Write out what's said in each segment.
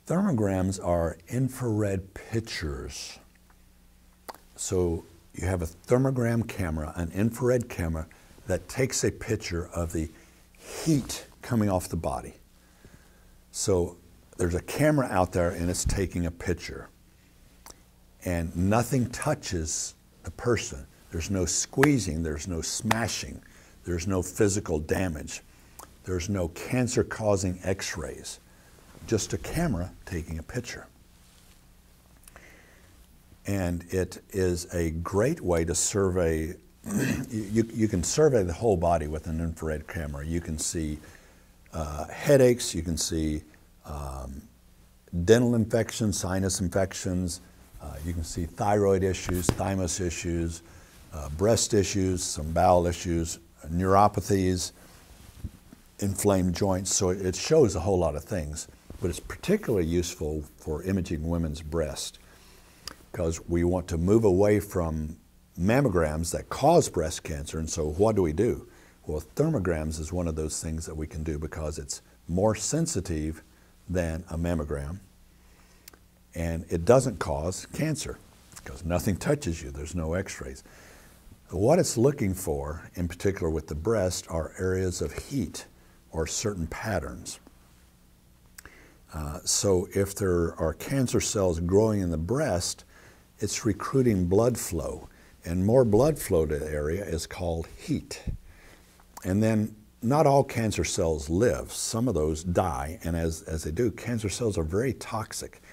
Thermograms are infrared pictures. So you have a thermogram camera, an infrared camera, that takes a picture of the heat coming off the body. So there's a camera out there and it's taking a picture. And nothing touches the person. There's no squeezing, there's no smashing, there's no physical damage, there's no cancer-causing x-rays. Just a camera taking a picture. And it is a great way to survey, you can survey the whole body with an infrared camera. You can see headaches, you can see dental infections, sinus infections, you can see thyroid issues, thymus issues, breast issues, some bowel issues, neuropathies, inflamed joints. So it shows a whole lot of things. But it's particularly useful for imaging women's breast because we want to move away from mammograms that cause breast cancer. And so what do? Well, thermograms is one of those things that we can do because it's more sensitive than a mammogram and it doesn't cause cancer because nothing touches you. There's no x-rays. What it's looking for, in particular with the breast, are areas of heat or certain patterns. So if there are cancer cells growing in the breast, it's recruiting blood flow. And more blood flow to the area is called heat. And then not all cancer cells live. Some of those die, and as they do, cancer cells are very toxic.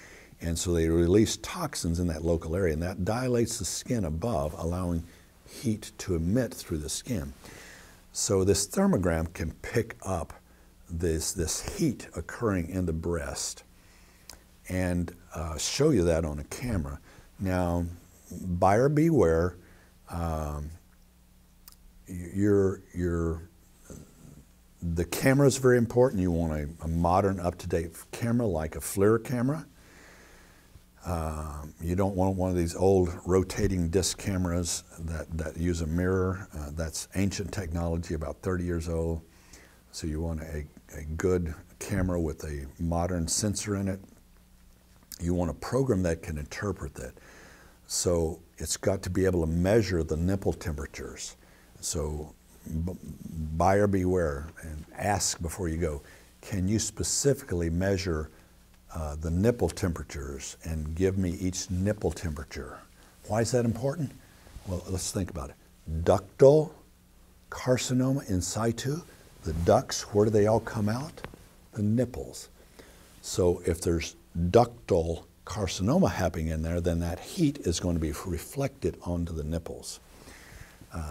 And so they release toxins in that local area, and that dilates the skin above, allowing heat to emit through the skin. So this thermogram can pick up this heat occurring in the breast and show you that on a camera. Now, buyer beware. The camera is very important. You want a modern, up-to-date camera like a FLIR camera. You don't want one of these old rotating disc cameras that use a mirror. That's ancient technology, about 30 years old. So you want a good camera with a modern sensor in it. You want a program that can interpret that. So it's got to be able to measure the nipple temperatures. So buyer beware and ask before you go, can you specifically measure the nipple temperatures and give me each nipple temperature? Why is that important? Well, let's think about it. Ductal carcinoma in situ, the ducts, where do they all come out? The nipples. So if there's ductal carcinoma happening in there, then that heat is going to be reflected onto the nipples.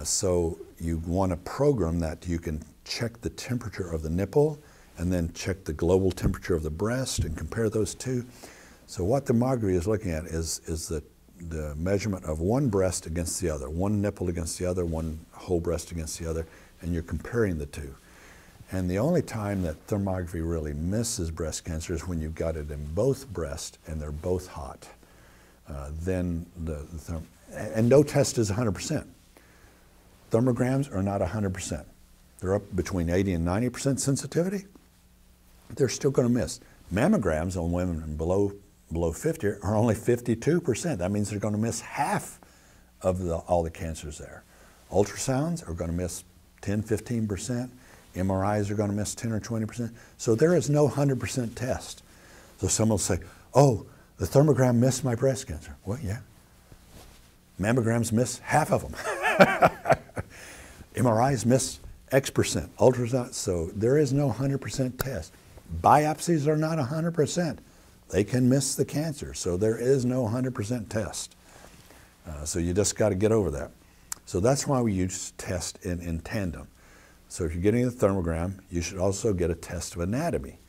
So you want a program that you can check the temperature of the nipple and then check the global temperature of the breast and compare those two. So what thermography is looking at is the measurement of one breast against the other, one nipple against the other, one whole breast against the other, and you're comparing the two. And the only time that thermography really misses breast cancer is when you've got it in both breasts and they're both hot. And no test is 100%. Thermograms are not 100%. They're up between 80 and 90% sensitivity. They're still going to miss. Mammograms on women below 50 are only 52%. That means they're going to miss half of all the cancers there. Ultrasounds are going to miss 10, 15%. MRIs are going to miss 10 or 20%. So there is no 100% test. So someone will say, oh, the thermogram missed my breast cancer. Well, yeah. Mammograms miss half of them. MRIs miss X%. Ultrasound, so there is no 100% test. Biopsies are not 100%. They can miss the cancer, so there is no 100% test. So you just got to get over that. So that's why we use test in tandem. So if you're getting a thermogram, you should also get a test of anatomy.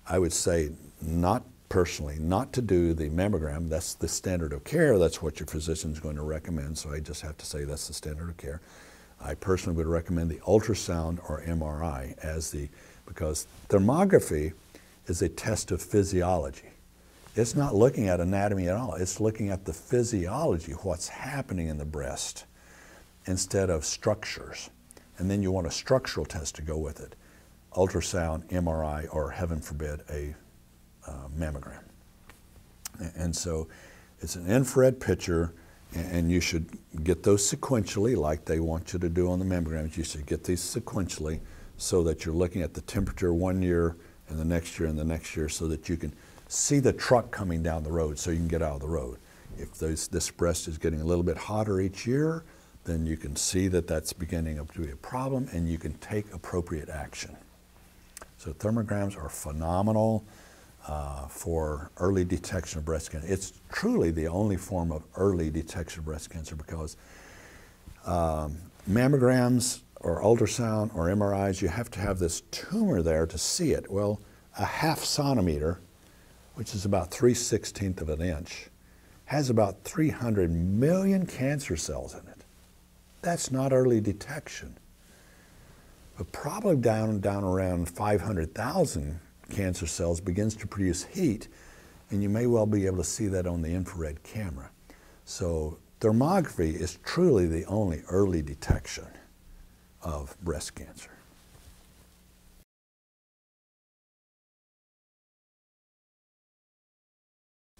I would say not personally, not to do the mammogram. That's the standard of care. That's what your physician's going to recommend. So I just have to say that's the standard of care. I personally would recommend the ultrasound or MRI because thermography is a test of physiology. It's not looking at anatomy at all. It's looking at the physiology, what's happening in the breast, instead of structures. And then you want a structural test to go with it. Ultrasound, MRI, or heaven forbid, a mammogram. And so it's an infrared picture, and you should get those sequentially like they want you to do on the mammograms. You should get these sequentially so that you're looking at the temperature 1 year and the next year and the next year, so that you can see the truck coming down the road so you can get out of the road. If this breast is getting a little bit hotter each year, then you can see that that's beginning to be a problem, and you can take appropriate action. So thermograms are phenomenal for early detection of breast cancer. It's truly the only form of early detection of breast cancer, because mammograms or ultrasound or MRIs, you have to have this tumor there to see it. Well, a ½ centimeter, which is about 3/16 of an inch, has about 300 million cancer cells in it. That's not early detection. But probably down around 500,000 cancer cells begins to produce heat, and you may well be able to see that on the infrared camera. So thermography is truly the only early detection of breast cancer.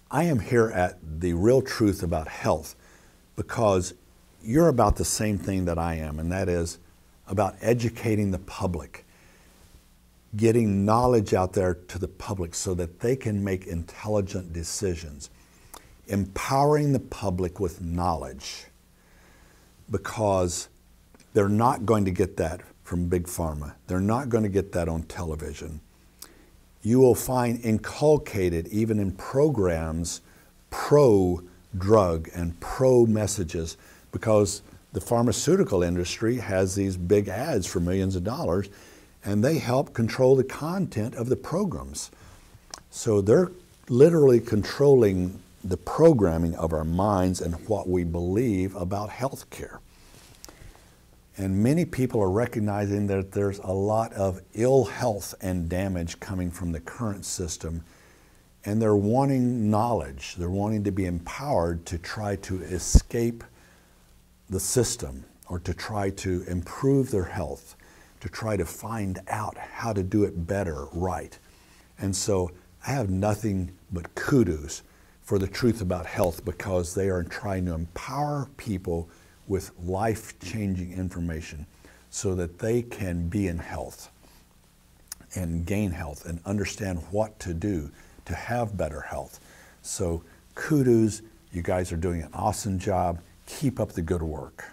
I am here at The Real Truth About Health because you're about the same thing that I am, and that is about educating the public, getting knowledge out there to the public so that they can make intelligent decisions, empowering the public with knowledge, because they're not going to get that from Big Pharma. They're not going to get that on television. You will find inculcated, even in programs, pro-drug and pro-messages, because the pharmaceutical industry has these big ads for millions of dollars, and they help control the content of the programs. So they're literally controlling the programming of our minds and what we believe about health care. And many people are recognizing that there's a lot of ill health and damage coming from the current system, and they're wanting knowledge. They're wanting to be empowered to try to escape the system, or to try to improve their health, to try to find out how to do it better, right. And so I have nothing but kudos for The Truth About Health, because they are trying to empower people with life-changing information so that they can be in health and gain health and understand what to do to have better health. So kudos, you guys are doing an awesome job. Keep up the good work.